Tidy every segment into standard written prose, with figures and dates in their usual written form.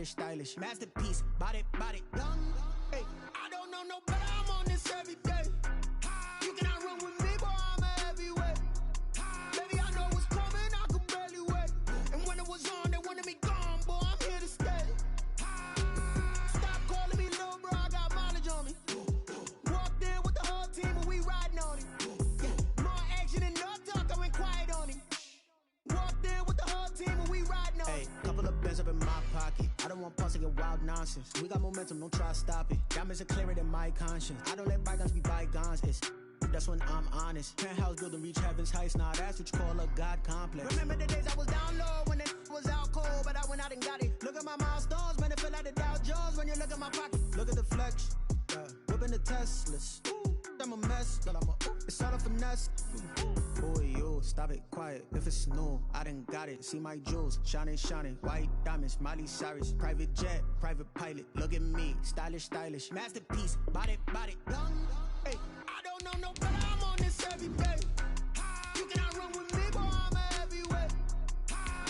stylish, masterpiece, body, young. Hey, I don't know no better, I'm on this every day. You cannot run with me, boy, I'm a heavyweight. Baby, I know what's coming, I could barely wait. And when it was on, they wanted me gone, boy, I'm here to stay. Stop calling me little bro, I got mileage on me. Walked in with the whole team and we riding on it. More action and no talk, I went quiet on him. Walked in with the whole team and we riding on it. Hey, couple of bands up in my pocket. I don't want pulse and wild nonsense. We got momentum, don't try to stop it. Diamonds are clearer than my conscience. I don't let bygones be bygones. That's when I'm honest. Penthouse building reach heaven's heights. Now that's what you call a God complex. Remember the days I was down low when it was out cold, but I went out and got it. Look at my milestones, man, it feel like the Dow Jones when you look at my pocket. Look at the flex, whipping the Teslas. I'm a mess, but it's all a finesse. Boy, you stop it, quiet. If it's new, I done got it. See my jewels, shining, white diamonds, Miley Cyrus, private jet, private pilot. Look at me, stylish, masterpiece, body, young. Hey, I don't know no better, I'm on this every day. You cannot run with me, boy, I'm a heavyweight.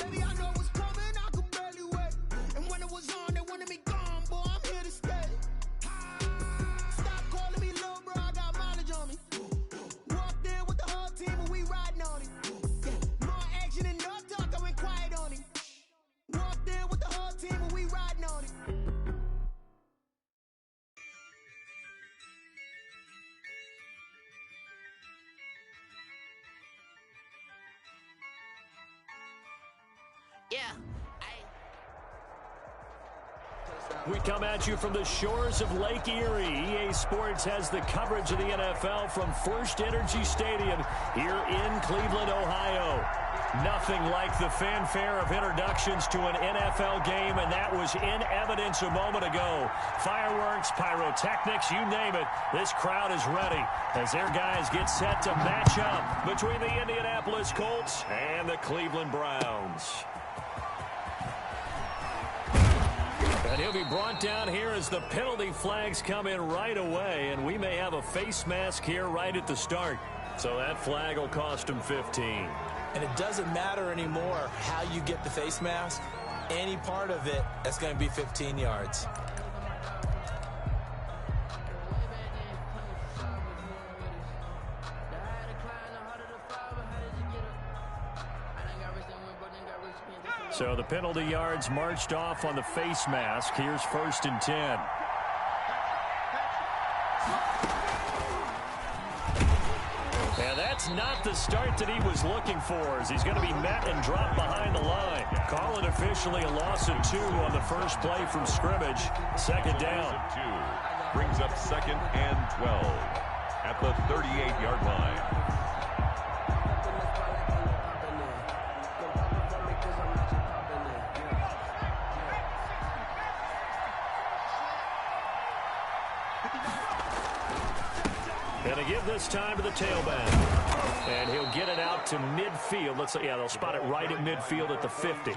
Baby, I know what's coming, I could barely wait. And when it was on, they wanted me gone, boy, I'm here to stay. Stop calling me little bro, I got mileage on me. Walked in with the whole team and we riding on it. More action and no talk, I went quiet on him. Walked in with the whole team and we riding on it. We come at you from the shores of Lake Erie. EA Sports has the coverage of the NFL from First Energy Stadium here in Cleveland, Ohio. Nothing like the fanfare of introductions to an NFL game, and that was in evidence a moment ago. Fireworks, pyrotechnics, you name it. This crowd is ready as their guys get set to match up between the Indianapolis Colts and the Cleveland Browns. And he'll be brought down here as the penalty flags come in right away, and we may have a face mask here right at the start. So that flag will cost him 15. And it doesn't matter anymore how you get the face mask. Any part of it, that's going to be 15 yards. So the penalty yards marched off on the face mask. Here's 1st and 10. And that's not the start that he was looking for, as he's going to be met and dropped behind the line. Call it officially a loss of 2 on the first play from scrimmage. 2nd down. Brings up 2nd and 12 at the 38-yard line. And to give this time to the tailback. And he'll get it out to midfield. They'll spot it right at midfield at the 50.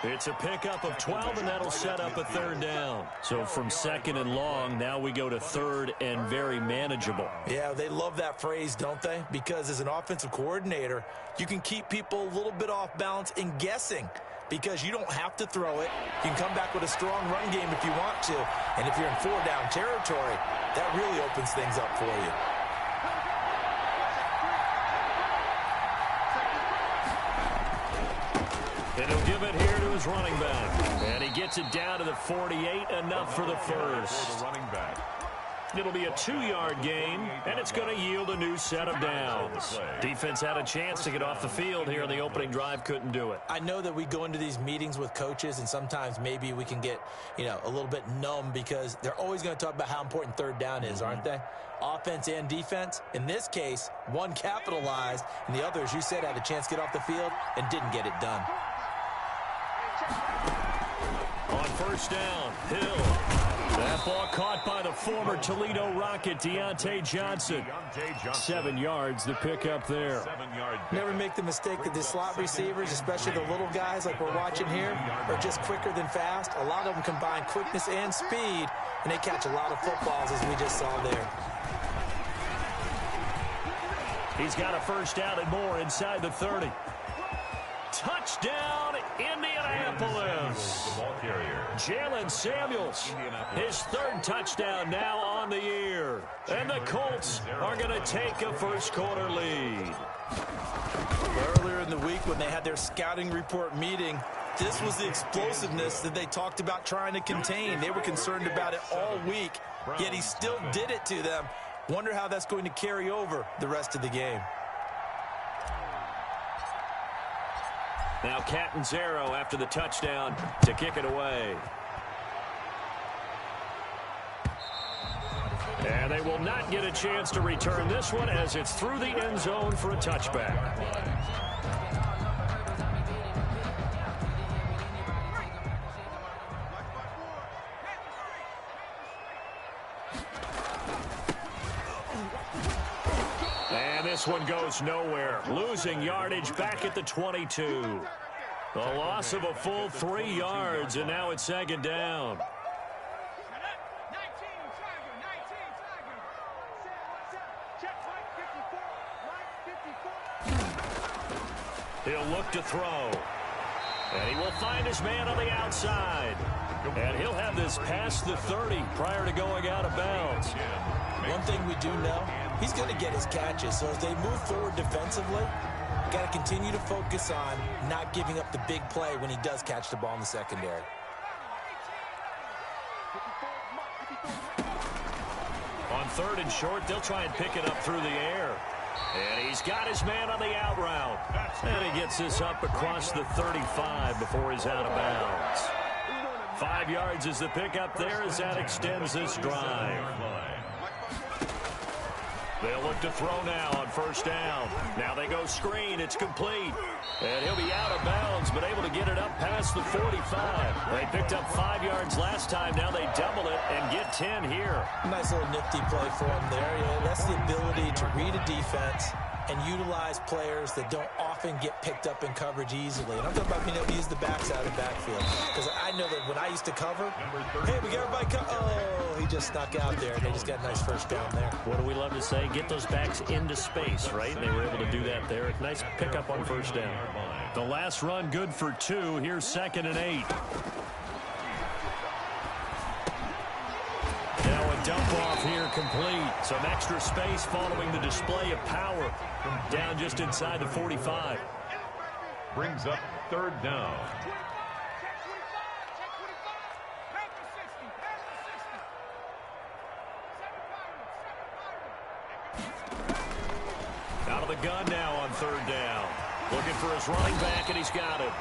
It's a pickup of 12, and that'll set up a 3rd down. So from 2nd and long, now we go to 3rd and very manageable. Yeah, they love that phrase, don't they? Because as an offensive coordinator, you can keep people a little bit off balance and guessing, because you don't have to throw it. You can come back with a strong run game if you want to. And if you're in 4-down territory, that really opens things up for you. And he'll give it here to his running back. And he gets it down to the 48, enough for the first. It'll be a 2-yard gain, and it's going to yield a new set of downs. Defense had a chance to get off the field here in the opening drive, couldn't do it. I know that we go into these meetings with coaches, and sometimes maybe we can get, a little bit numb, because they're always going to talk about how important 3rd down is, aren't they? Offense and defense. In this case, one capitalized, and the other, as you said, had a chance to get off the field and didn't get it done. On 1st down, Hill. That ball caught by the former Toledo Rocket, Deontay Johnson. 7 yards, the pickup there. Never make the mistake that the slot receivers, especially the little guys like we're watching here, are just quicker than fast. A lot of them combine quickness and speed, and they catch a lot of footballs, as we just saw there. He's got a 1st down and more inside the 30. Touchdown, Indianapolis. Jalen Samuels. His third touchdown now on the year. And the Colts are going to take a first-quarter lead. Earlier in the week when they had their scouting report meeting, this was the explosiveness that they talked about trying to contain. They were concerned about it all week, yet he still did it to them. Wonder how that's going to carry over the rest of the game. Now Catanzaro after the touchdown to kick it away. And they will not get a chance to return this one as it's through the end zone for a touchback. And this one goes nowhere. Losing yardage back at the 22. The loss of a full 3 yards, and now it's second down. He'll look to throw. And he will find his man on the outside. And he'll have this past the 30 prior to going out of bounds. One thing we do know, he's going to get his catches. So as they move forward defensively, got to continue to focus on not giving up the big play when he does catch the ball in the secondary. On 3rd and short, they'll try and pick it up through the air. And he's got his man on the out route. And he gets this up across the 35 before he's out of bounds. 5 yards is the pickup there as that extends this drive. They'll look to throw now on 1st down. Now they go screen. It's complete. And he'll be out of bounds, but able to get it up past the 45. They picked up 5 yards last time. Now they double it and get 10 here. Nice little nifty play for him there. You know, that's the ability to read a defense and utilize players that don't often get picked up in coverage easily. And I'm talking about being able to use the backs out of the backfield. Because I know that when I used to cover, hey, we got everybody oh, he just snuck out there, and they just got a nice first down there. What do we love to say? Get those backs into space, right? And they were able to do that there. Nice pickup on 1st down. The last run good for 2. Here's 2nd and 8. Now a dump off here complete. Some extra space following the display of power. Down just inside the 45. Brings up 3rd down. Out of the gun now on 3rd down. Looking for his running back, and he's got it.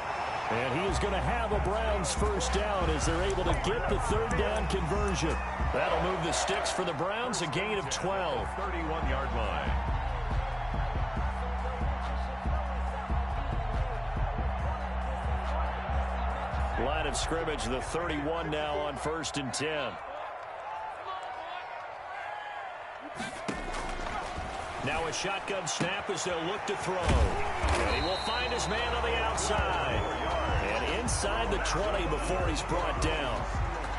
And he is going to have a Browns first down as they're able to get the 3rd down conversion. That'll move the sticks for the Browns, a gain of 12. 31-yard line. Line of scrimmage, the 31 now on 1st and 10. Now a shotgun snap as they'll look to throw. And he will find his man on the outside. And inside the 20 before he's brought down.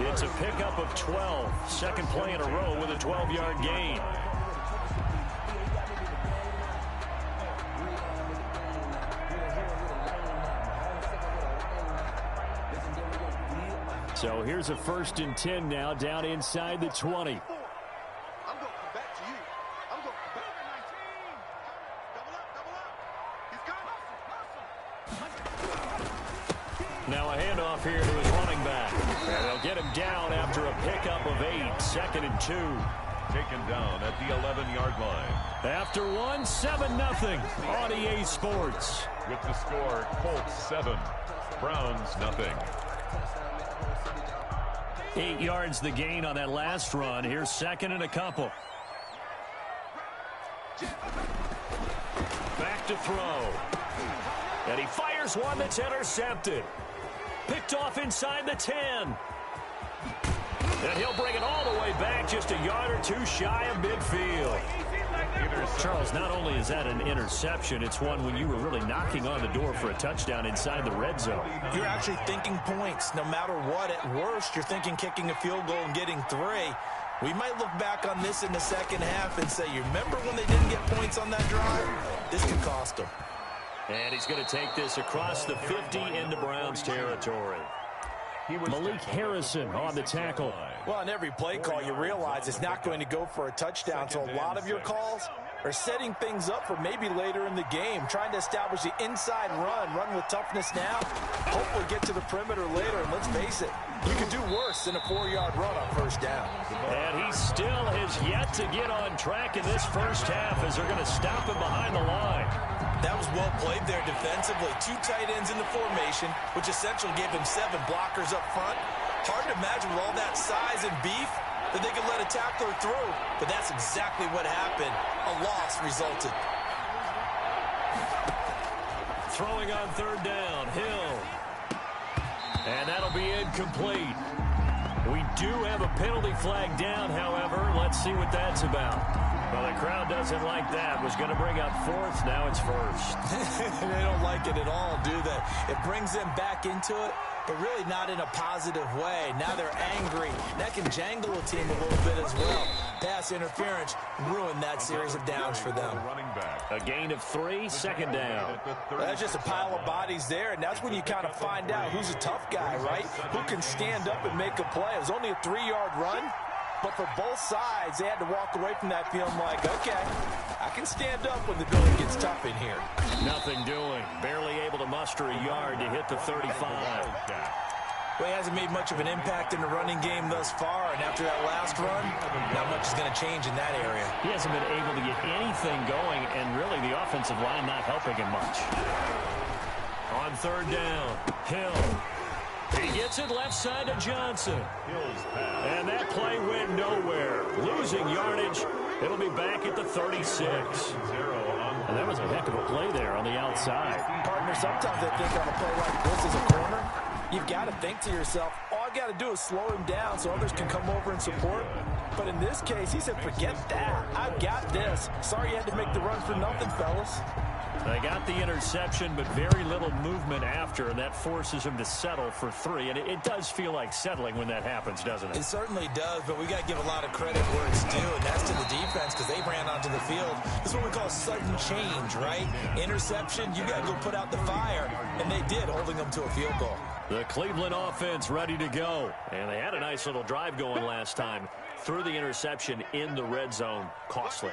It's a pickup of 12. Second play in a row with a 12-yard gain. So here's a 1st and 10 now down inside the 20. Now a handoff here to his running back. And they'll get him down after a pickup of 8. 2nd and 2. Taken down at the 11-yard line. After 1, 7-0 on EA Sports. With the score, Colts 7, Browns 0. 8 yards the gain on that last run. Here's 2nd and a couple. Back to throw. And he fires one that's intercepted. Picked off inside the 10. And he'll bring it all the way back just a yard or 2 shy of midfield. Charles, not only is that an interception, it's one when you were really knocking on the door for a touchdown inside the red zone. You're actually thinking points. No matter what, at worst, you're thinking kicking a field goal and getting 3. We might look back on this in the second half and say, you remember when they didn't get points on that drive? This could cost them. And he's going to take this across the 50 into Browns territory. Malik Harrison on the tackle. Well, on every play call, you realize it's not going to go for a touchdown, so a lot of your calls are setting things up for maybe later in the game, trying to establish the inside run with toughness now, hopefully get to the perimeter later, and let's face it, you could do worse than a 4-yard run on first down. And he still has yet to get on track in this first half as they're going to stop him behind the line. That was well played there defensively. 2 tight ends in the formation, which essentially gave him 7 blockers up front. Hard to imagine with all that size and beef that they could let a tackler through, but that's exactly what happened. A loss resulted. Throwing on third down, Hill. And that'll be incomplete. We do have a penalty flag down, however. Let's see what that's about. Well, the crowd doesn't like that. Was going to bring up fourth. Now it's first. They don't like it at all, do they? It brings them back into it, but really not in a positive way. Now they're angry. That can jangle a team a little bit as well. Pass interference ruined that series of downs for them. A gain of 3, second down. That's just a pile of bodies there, and that's when you kind of find out who's a tough guy, right? Who can stand up and make a play. It was only a 3-yard run, but for both sides, they had to walk away from that feeling like, okay, I can stand up when the going gets tough in here. Nothing doing. Barely able to muster a yard to hit the 35. Well, he hasn't made much of an impact in the running game thus far, and after that last run, not much is going to change in that area. He hasn't been able to get anything going, and really the offensive line not helping him much. On third down, Hill. He gets it left side to Johnson. And that play went nowhere. Losing yardage. It'll be back at the 36. And that was a heck of a play there on the outside. Partner, sometimes I think on a play like this as a corner, you've got to think to yourself, all I got to do is slow him down so others can come over and support. But in this case, he said, forget that. I've got this. Sorry you had to make the run for nothing, fellas. They got the interception, but very little movement after, and that forces him to settle for 3. And it does feel like settling when that happens, doesn't it? It certainly does, but we got to give a lot of credit where it's due, and that's to the defense because they ran onto the field. This is what we call sudden change, right? Interception, you got to go put out the fire, and they did, holding them to a field goal. The Cleveland offense ready to go, and they had a nice little drive going last time. Threw the interception in the red zone, costly.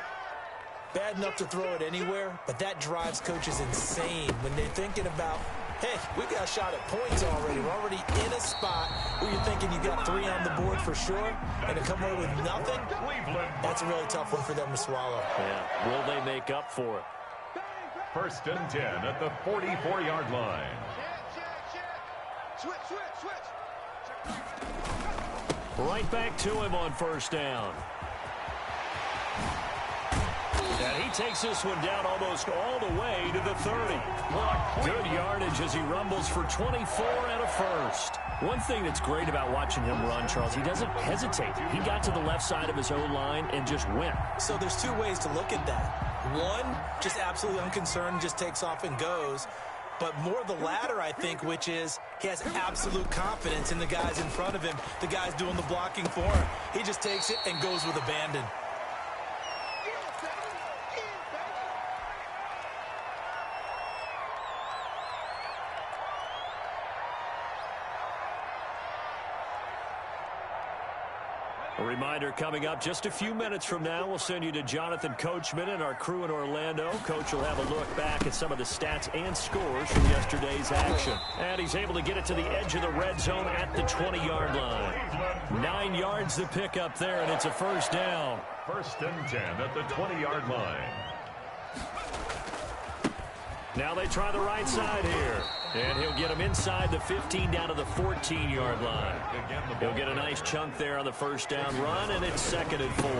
Bad enough to throw it anywhere, but that drives coaches insane when they're thinking about, hey, we got a shot at points already. We're already in a spot where you're thinking you got 3 on the board for sure, and to come away with nothing, that's a really tough one for them to swallow. Yeah, will they make up for it? First and 10 at the 44-yard line. Right back to him on first down. And he takes this one down almost all the way to the 30. Good yardage as he rumbles for 24 and a first. One thing that's great about watching him run, Charles, he doesn't hesitate. He got to the left side of his own line and just went. So there's 2 ways to look at that. One, just absolutely unconcerned, just takes off and goes. But more the latter, I think, which is he has absolute confidence in the guys in front of him, the guys doing the blocking for him. He just takes it and goes with abandon. A reminder coming up just a few minutes from now, we'll send you to Jonathan Coachman and our crew in Orlando. Coach will have a look back at some of the stats and scores from yesterday's action. And he's able to get it to the edge of the red zone at the 20-yard line. 9 yards to pick up there, and it's a first down. First and 10 at the 20-yard line. Now they try the right side here. And he'll get him inside the 15 down to the 14-yard line. He'll get a nice chunk there on the first down run, and it's 2nd and 4.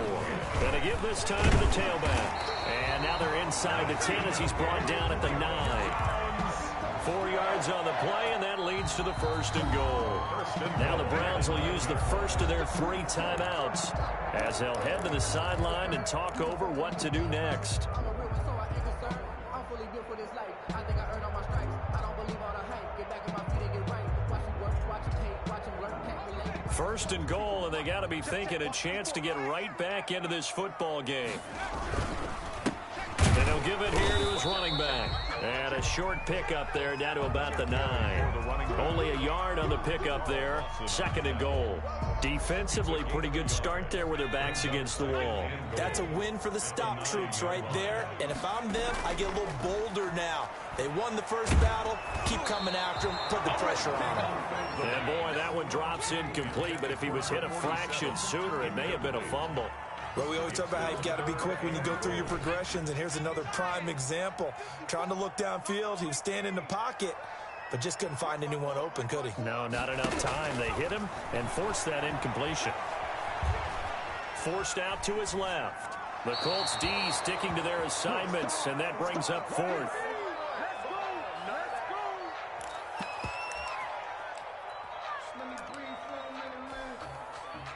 Gonna give this time to the tailback. And now they're inside the 10 as he's brought down at the 9. 4 yards on the play, and that leads to the 1st and goal. Now the Browns will use the first of their 3 timeouts as they'll head to the sideline and talk over what to do next. First and goal, and they got to be thinking a chance to get right back into this football game. And he'll give it here to his running back. And a short pickup there down to about the 9. Only a yard on the pickup there. 2nd and goal. Defensively, pretty good start there with their backs against the wall. That's a win for the stop troops right there. And if I'm them, I get a little bolder now. They won the first battle. Keep coming after them. Put the pressure on them. And boy, that one drops incomplete. But if he was hit a fraction sooner, it may have been a fumble. Well, we always talk about how you've got to be quick when you go through your progressions, and here's another prime example. Trying to look downfield, he was standing in the pocket, but just couldn't find anyone open, could he? No, not enough time. They hit him and forced that incompletion. Forced out to his left. The Colts D sticking to their assignments, and that brings up 4th.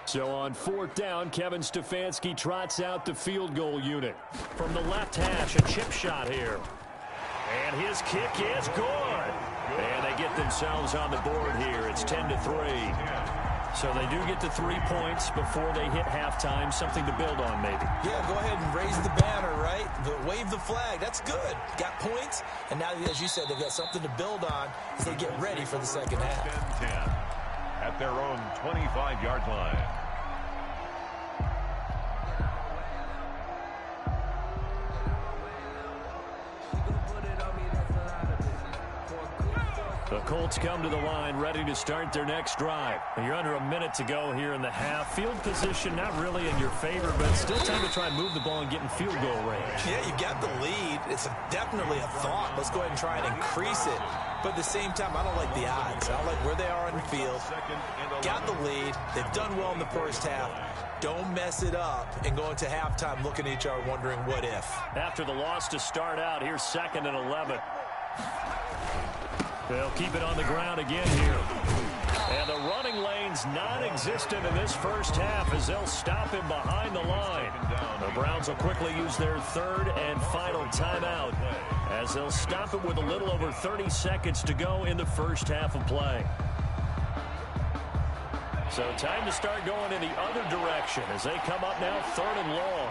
So on 4th down, Kevin Stefanski trots out the field goal unit. From the left hash, a chip shot here. And his kick is good. And they get themselves on the board here. It's 10-3. So they do get to 3 points before they hit halftime. Something to build on, maybe. Yeah, go ahead and raise the banner, right? Wave the flag. That's good. Got points. And now, as you said, they've got something to build on as they get ready for the second half. 10-10 at their own 25-yard line. The Colts come to the line ready to start their next drive. You're under a minute to go here in the half. Field position not really in your favor, but still time to try and move the ball and get in field goal range. Yeah, you got the lead. It's definitely a thought. Let's go ahead and try and increase it. But at the same time, I don't like the odds. I don't like where they are on the field. Got the lead. They've done well in the first half. Don't mess it up and go into halftime looking at each other wondering what if. After the loss to start out, here's 2nd and 11. They'll keep it on the ground again here. And the running lane's non-existent in this first half as they'll stop him behind the line. The Browns will quickly use their 3rd and final timeout as they'll stop it with a little over 30 seconds to go in the first half of play. So time to start going in the other direction as they come up now 3rd and long.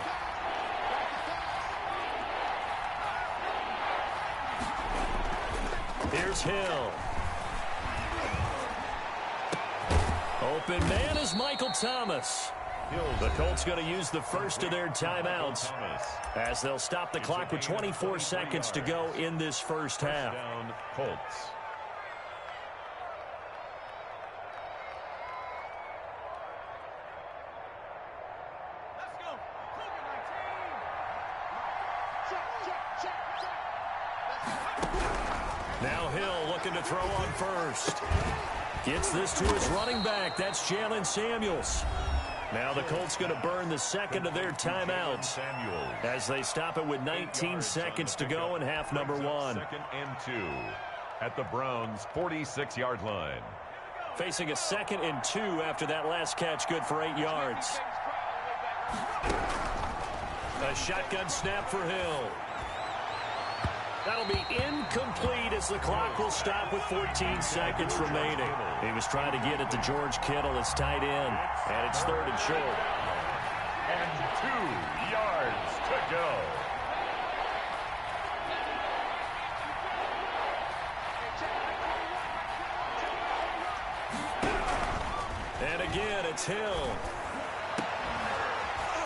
Here's Hill. Open man is Michael Thomas. The Colts going to use the first of their timeouts as they'll stop the clock with 24 seconds to go in this first half. Colts. Now Hill looking to throw on first. Gets this to his running back. That's Jalen Samuels. Now the Colts going to burn the second of their timeouts as they stop it with 19 seconds to go in half number 1. 2nd and 2 at the Browns' 46-yard line. Facing a 2nd and 2 after that last catch, good for 8 yards. A shotgun snap for Hill. That'll be incomplete as the clock will stop with 14 seconds remaining. He was trying to get it to George Kittle as tight end, and it's 3rd and short. And 2 yards to go. And again, it's Hill.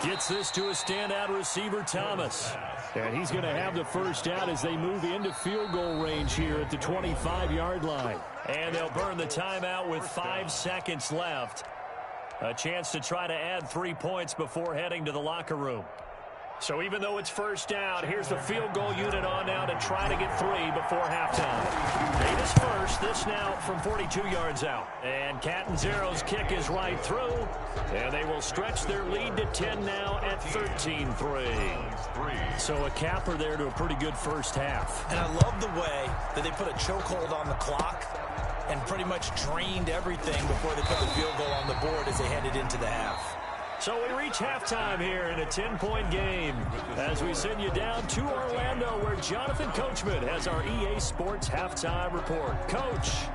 Gets this to a standout receiver, Thomas. And he's going to have the first down as they move into field goal range here at the 25-yard line. And they'll burn the timeout with 5 seconds left. A chance to try to add 3 points before heading to the locker room. So even though it's first down, here's the field goal unit on now to try to get 3 before halftime. Davis first, this now from 42 yards out. And Catanzaro's kick is right through. And they will stretch their lead to 10 now at 13-3. So a capper there to a pretty good first half. And I love the way that they put a chokehold on the clock and pretty much drained everything before they put the field goal on the board as they headed into the half. So we reach halftime here in a 10-point game as we send you down to Orlando where Jonathan Coachman has our EA Sports halftime report. Coach.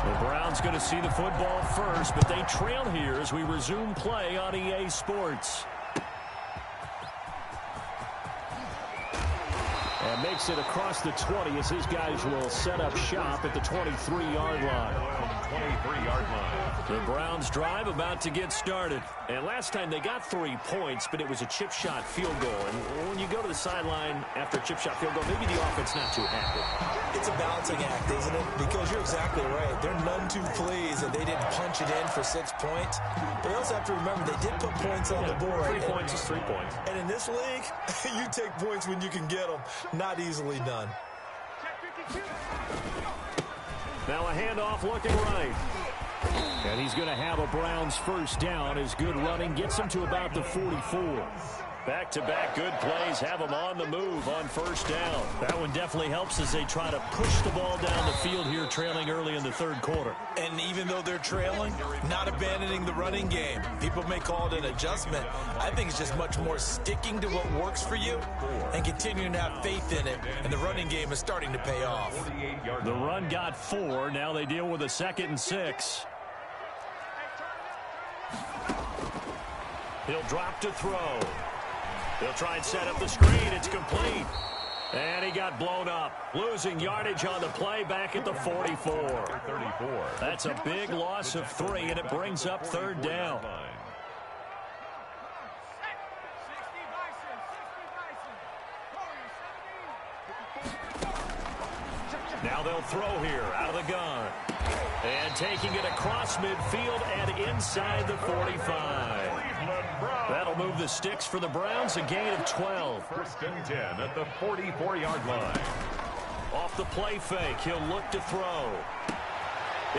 The Browns going to see the football first, but they trail here as we resume play on EA Sports. And makes it across the 20 as his guys will set up shop at the 23-yard line. 23-yard line. The Browns drive about to get started. And last time they got 3 points, but it was a chip shot field goal. And when you go to the sideline after a chip shot field goal, maybe the offense not too happy. It's a balancing act, isn't it? Because you're exactly right. They're none too pleased that they didn't punch it in for 6 points. But you also have to remember they did put points on the board. 3 points is 3 points. And in this league, you take points when you can get them. Not easily done. Now a handoff looking right. And he's going to have a Browns first down as good running gets him to about the 44. Back-to-back good plays have them on the move on first down. That one definitely helps as they try to push the ball down the field here, trailing early in the third quarter. And even though they're trailing, not abandoning the running game. People may call it an adjustment. I think it's just much more sticking to what works for you and continuing to have faith in it. And the running game is starting to pay off. The run got 4. Now they deal with a 2nd and 6. He'll drop to throw. He'll try and set up the screen. It's complete. And he got blown up. Losing yardage on the play back at the 44. That's a big loss of 3, and it brings up third down. Now they'll throw here out of the gun. And taking it across midfield and inside the 45. That'll move the sticks for the Browns, a gain of 12. First and 10 at the 44-yard line. Off the play fake, he'll look to throw.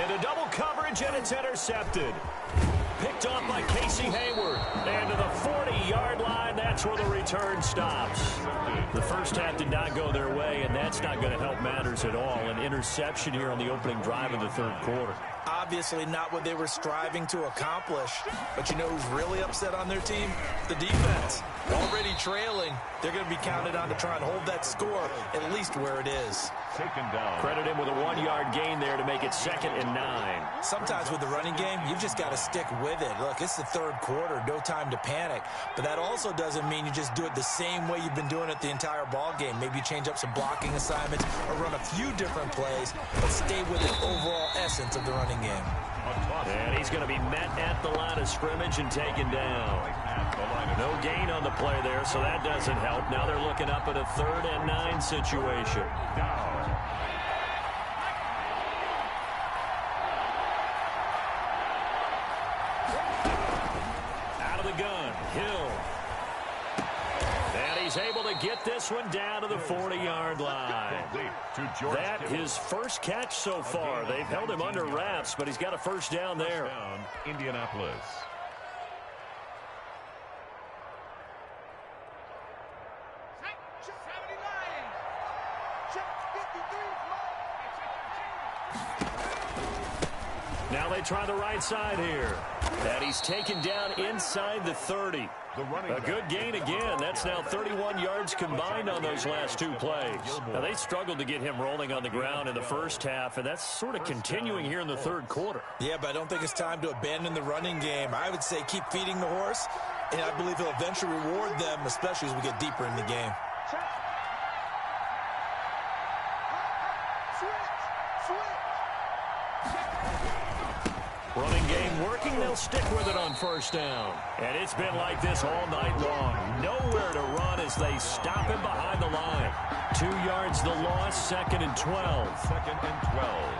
Into double coverage, and it's intercepted. Picked off by Casey Hayward. And to the 40-yard line, that's where the return stops. The first half did not go their way, and that's not going to help matters at all. An interception here on the opening drive of the third quarter. Obviously not what they were striving to accomplish. But you know who's really upset on their team? The defense. Already trailing, they're going to be counted on to try and hold that score at least where it is. Taken down. Credit him with a 1-yard gain there to make it 2nd and 9. Sometimes with the running game, you've just got to stick with it. Look, it's the third quarter, no time to panic. But that also doesn't mean you just do it the same way you've been doing it the entire ball game. Maybe you change up some blocking assignments or run a few different plays, but stay with the overall essence of the running game. And he's going to be met at the line of scrimmage and taken down. No gain on the play there, so that doesn't help. Now they're looking up at a 3rd and 9 situation. Out of the gun, Hill. And he's able to get this one down to the 40-yard line. That his first catch so far. They've held him under wraps, but he's got a first down there. Indianapolis. Now they try the right side here. And he's taken down inside the 30. A good gain again. That's now 31 yards combined on those last 2 plays. Now they struggled to get him rolling on the ground in the first half, and that's sort of continuing here in the third quarter. Yeah, but I don't think it's time to abandon the running game. I would say keep feeding the horse, and I believe he'll eventually reward them, especially as we get deeper in the game. Running game working, they'll stick with it on first down. And it's been like this all night long. Nowhere to run as they stop him behind the line. 2 yards the loss, 2nd and 12. 2nd and 12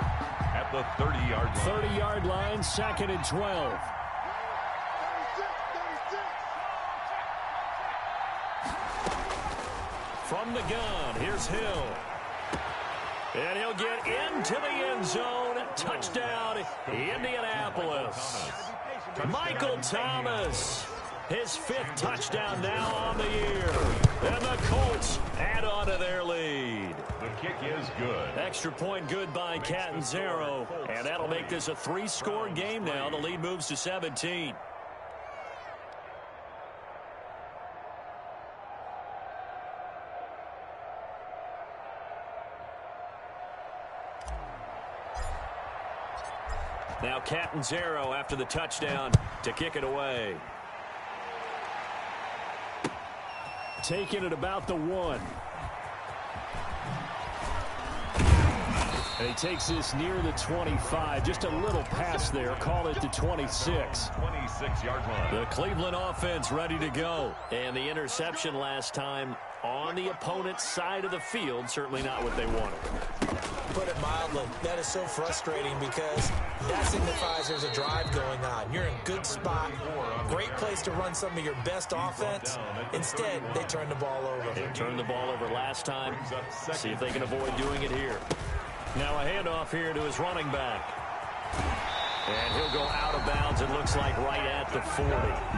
at the 30-yard line. 30-yard line, 2nd and 12. From the gun, here's Hill. And he'll get into the end zone. Touchdown, Indianapolis. Michael Thomas, his 5th touchdown now on the year. And the Colts add on to their lead. The kick is good. Extra point good by Catanzaro. And that'll make this a 3-score game now. The lead moves to 17. Now Catanzaro after the touchdown to kick it away. Taking it about the 1. And he takes this near the 25. Just a little pass there. Call it the 26. 26-yard line. The Cleveland offense ready to go. And the interception last time on the opponent's side of the field. Certainly not what they wanted. Put it mildly, that is so frustrating because that signifies there's a drive going on. You're in a good spot, great place to run some of your best offense. Instead, they turn the ball over. They turned the ball over last time. See if they can avoid doing it here. Now a handoff here to his running back. And he'll go out of bounds, it looks like, right at the 40.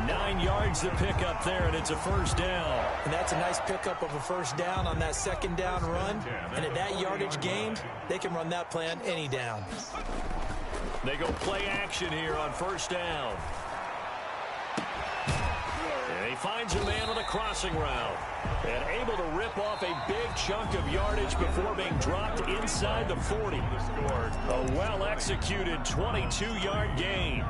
9 yards to pick up there, and it's a first down. And that's a nice pickup of a first down on that second down run. And at that yardage gained, they can run that play on any down. They go play action here on first down. And he finds a man on a crossing route. And able to rip off a big chunk of yardage before being dropped inside the 40. A well-executed 22-yard gain.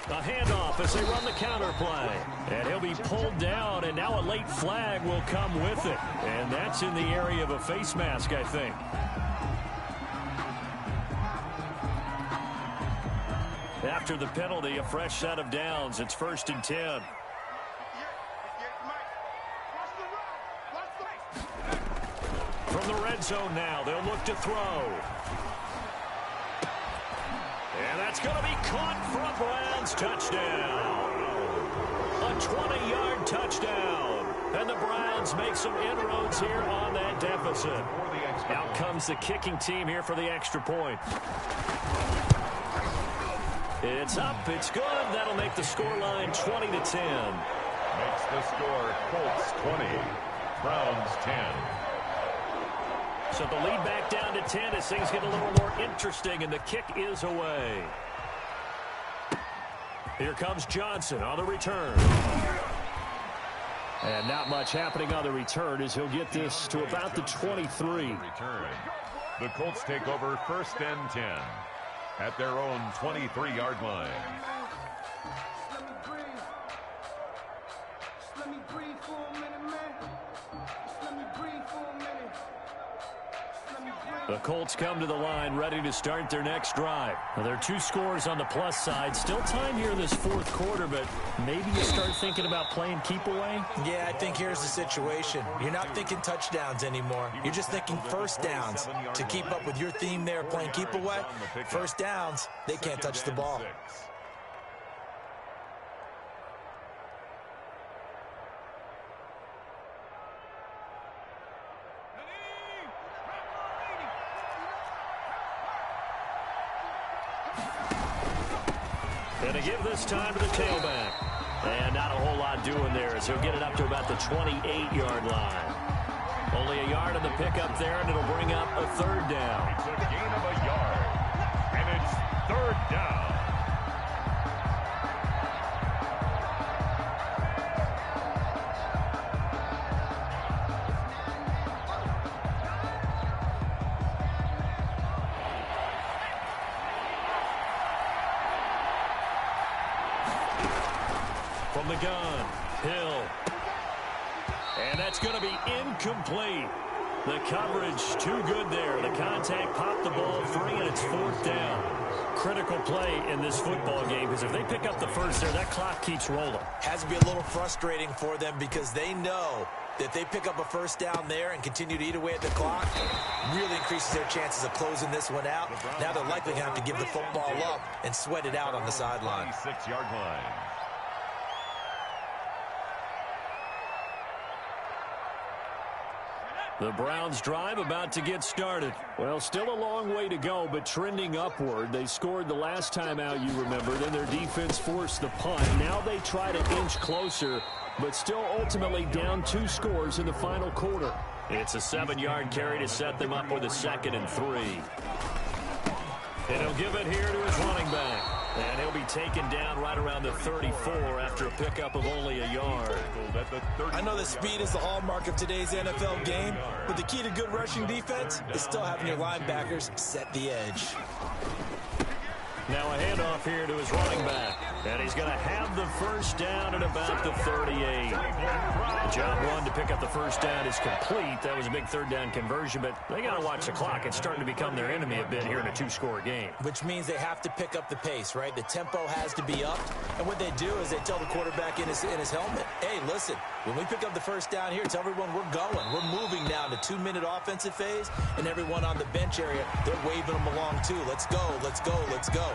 A handoff as they run the counter play. And he'll be pulled down, and now a late flag will come with it. And that's in the area of a face mask, I think. After the penalty, a fresh set of downs. It's 1st and 10. From the red zone now, they'll look to throw. And that's going to be caught for a Browns touchdown. A 20-yard touchdown. And the Browns make some inroads here on that deficit. Out comes the kicking team here for the extra point. It's up. It's good. That'll make the scoreline 20-10. Makes the score Colts 20, Browns 10. So the lead back down to 10 as things get a little more interesting, and the kick is away. Here comes Johnson on the return. And not much happening on the return as he'll get this to about the 23. Return. The Colts take over 1st and 10 at their own 23-yard line. Let me breathe for a minute, man. Let me breathe for a minute. The Colts come to the line ready to start their next drive. Well, there are 2 scores on the plus side. Still time here in this 4th quarter, but maybe you start thinking about playing keep away? Yeah, I think here's the situation. You're not thinking touchdowns anymore. You're just thinking first downs. To keep up with your theme there, playing keep away, first downs, they can't touch the ball. Going to give this time to the tailback. And not a whole lot doing there as he'll get it up to about the 28-yard line. Only a yard on the pickup there, and it'll bring up a 3rd down. It's a gain of a yard, and it's 3rd down. From the gun, Hill. And that's going to be incomplete. The coverage too good there. The contact popped the ball free, and it's 4th down. Critical play in this football game, because if they pick up the first there, that clock keeps rolling. Has to be a little frustrating for them because they know that if they pick up a first down there and continue to eat away at the clock, really increases their chances of closing this one out. Now they're likely going to have to give the football up and sweat it out on the sideline. 26-yard line. The Browns drive about to get started. Well, still a long way to go, but trending upward. They scored the last time out, you remember. Then their defense forced the punt. Now they try to inch closer, but still ultimately down 2 scores in the final quarter. It's a 7-yard carry to set them up with a 2nd and 3. And he'll give it here to his running back. And he'll be taken down right around the 34 after a pickup of only a yard. I know that speed is the hallmark of today's NFL game, but the key to good rushing defense is still having your linebackers set the edge. Now a handoff here to his running back. And he's going to have the first down at about the 38. Job one to pick up the first down is complete. That was a big third down conversion, but they got to watch the clock. It's starting to become their enemy a bit here in a two-score game. Which means they have to pick up the pace, right? The tempo has to be up. And what they do is they tell the quarterback in his helmet, hey, listen, when we pick up the first down here, tell everyone we're going. We're moving now to 2-minute offensive phase, and everyone on the bench area, they're waving them along too. Let's go, let's go, let's go.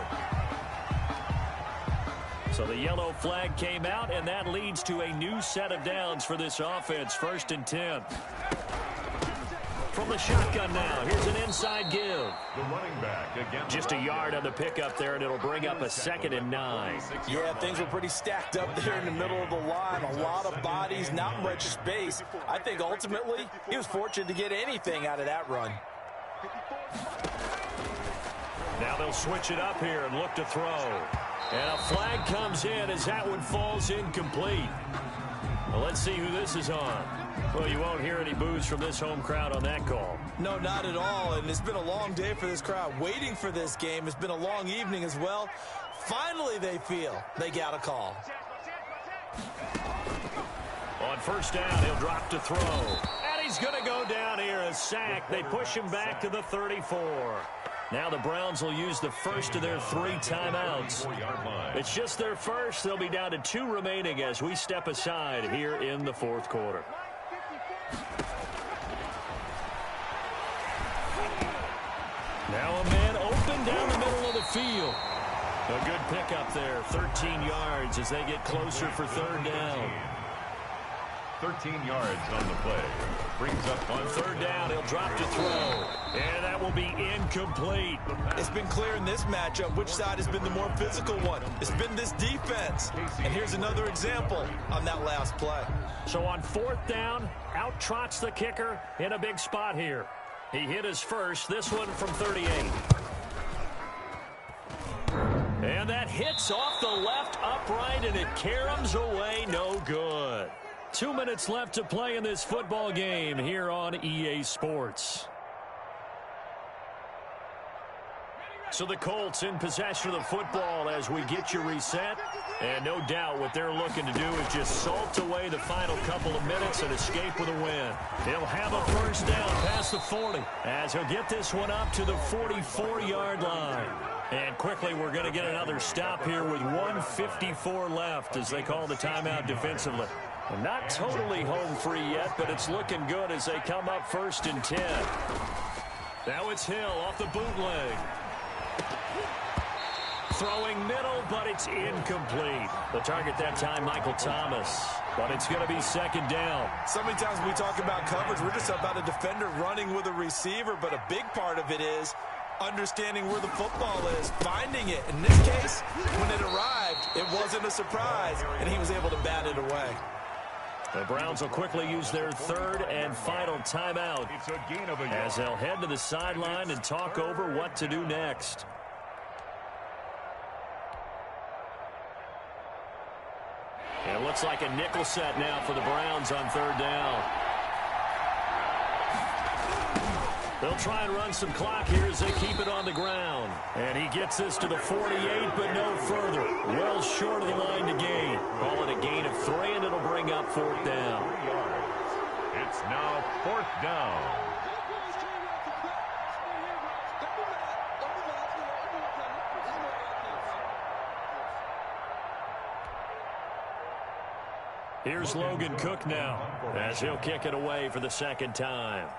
So the yellow flag came out, and that leads to a new set of downs for this offense. 1st and 10. From the shotgun now, here's an inside give. The running back again. Just a yard on the pickup there, and it'll bring up a 2nd and 9. Yeah, things were pretty stacked up there in the middle of the line. A lot of bodies, not much space. I think ultimately he was fortunate to get anything out of that run. Now they'll switch it up here and look to throw. And a flag comes in as that one falls incomplete. Well, let's see who this is on. Well, you won't hear any boos from this home crowd on that call. No, not at all. And it's been a long day for this crowd waiting for this game. It's been a long evening as well. Finally, they feel they got a call. On first down, he'll drop to throw. And he's going to go down here, a sack. They push him back to the 34. Now the Browns will use the first of their 3 timeouts. It's just their first. They'll be down to 2 remaining as we step aside here in the 4th quarter. Now a man open down the middle of the field. A good pickup there, 13 yards as they get closer for 3rd down. 13 yards on the play. Brings up on 3rd down. He'll drop to throw. And that will be incomplete. It's been clear in this matchup which side has been the more physical one. It's been this defense. And here's another example on that last play. So on 4th down, out trots the kicker in a big spot here. He hit his first, this one from 38. And that hits off the left upright, and it caroms away, no good. 2 minutes left to play in this football game here on EA Sports. So the Colts in possession of the football as we get you reset. And no doubt what they're looking to do is just salt away the final couple of minutes and escape with a win. He'll have a first down past the 40 as he'll get this one up to the 44-yard line. And quickly we're going to get another stop here with 1:54 left as they call the timeout defensively. And not totally home free yet, but it's looking good as they come up 1st and 10. Now it's Hill off the bootleg. Throwing middle, but it's incomplete. The target that time, Michael Thomas. But it's going to be 2nd down. So many times when we talk about coverage, we're just about a defender running with a receiver, but a big part of it is understanding where the football is, finding it. In this case, when it arrived, it wasn't a surprise, and he was able to bat it away. The Browns will quickly use their 3rd and final timeout as they'll head to the sideline and talk over what to do next. It looks like a nickel set now for the Browns on 3rd down. They'll try and run some clock here as they keep it on the ground. And he gets this to the 48, but no further. Well short of the line to gain. Call it a gain of 3, and it'll bring up 4th down. It's now 4th down. Here's Logan Cook now as he'll kick it away for the 2nd time.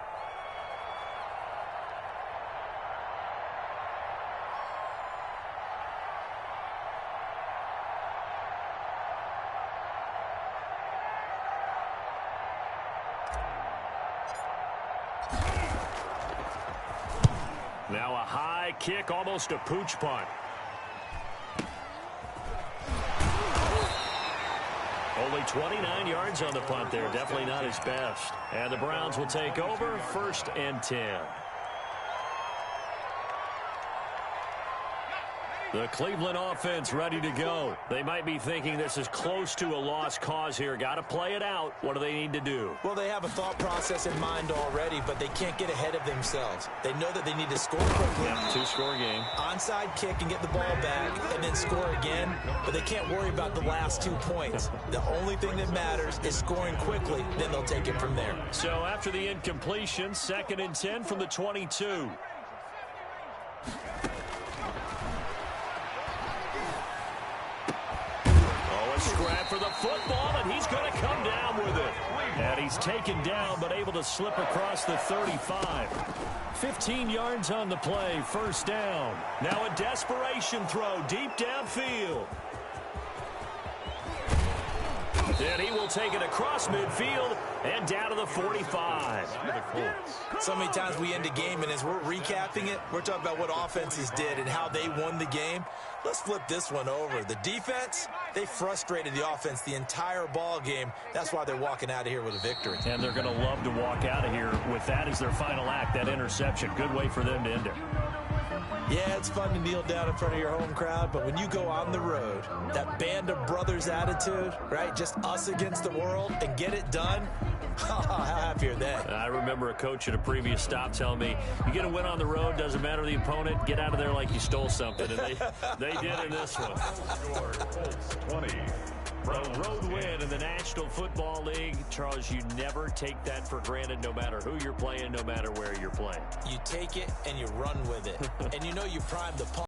Now a high kick, almost a pooch punt. Only 29 yards on the punt there. Definitely not his best. And the Browns will take over 1st and 10. The Cleveland offense ready to go. They might be thinking this is close to a lost cause here. Got to play it out. What do they need to do? Well, they have a thought process in mind already, but they can't get ahead of themselves. They know that they need to score quickly. Yeah, two-score game. Onside kick and get the ball back and then score again, but they can't worry about the last 2 points. The only thing that matters is scoring quickly, then they'll take it from there. So after the incompletion, 2nd and 10 from the 22. A scrap for the football, and he's going to come down with it. And he's taken down, but able to slip across the 35. 15 yards on the play, 1st down. Now a desperation throw deep downfield. And he will take it across midfield and down to the 45. So many times we end a game, and as we're recapping it, we're talking about what offenses did and how they won the game. Let's flip this one over. The defense, they frustrated the offense the entire ball game. That's why they're walking out of here with a victory. And they're going to love to walk out of here with that as their final act, that interception. Good way for them to end it. Yeah, it's fun to kneel down in front of your home crowd, but when you go on the road, that band of brothers attitude, right, just us against the world, and get it done, how happy are they? I remember a coach at a previous stop telling me, you get a win on the road, doesn't matter the opponent, get out of there like you stole something. And they did in this one. 20. A road win in the National Football League. Charles, you never take that for granted, no matter who you're playing, no matter where you're playing. You take it and you run with it. And you know you primed the pump.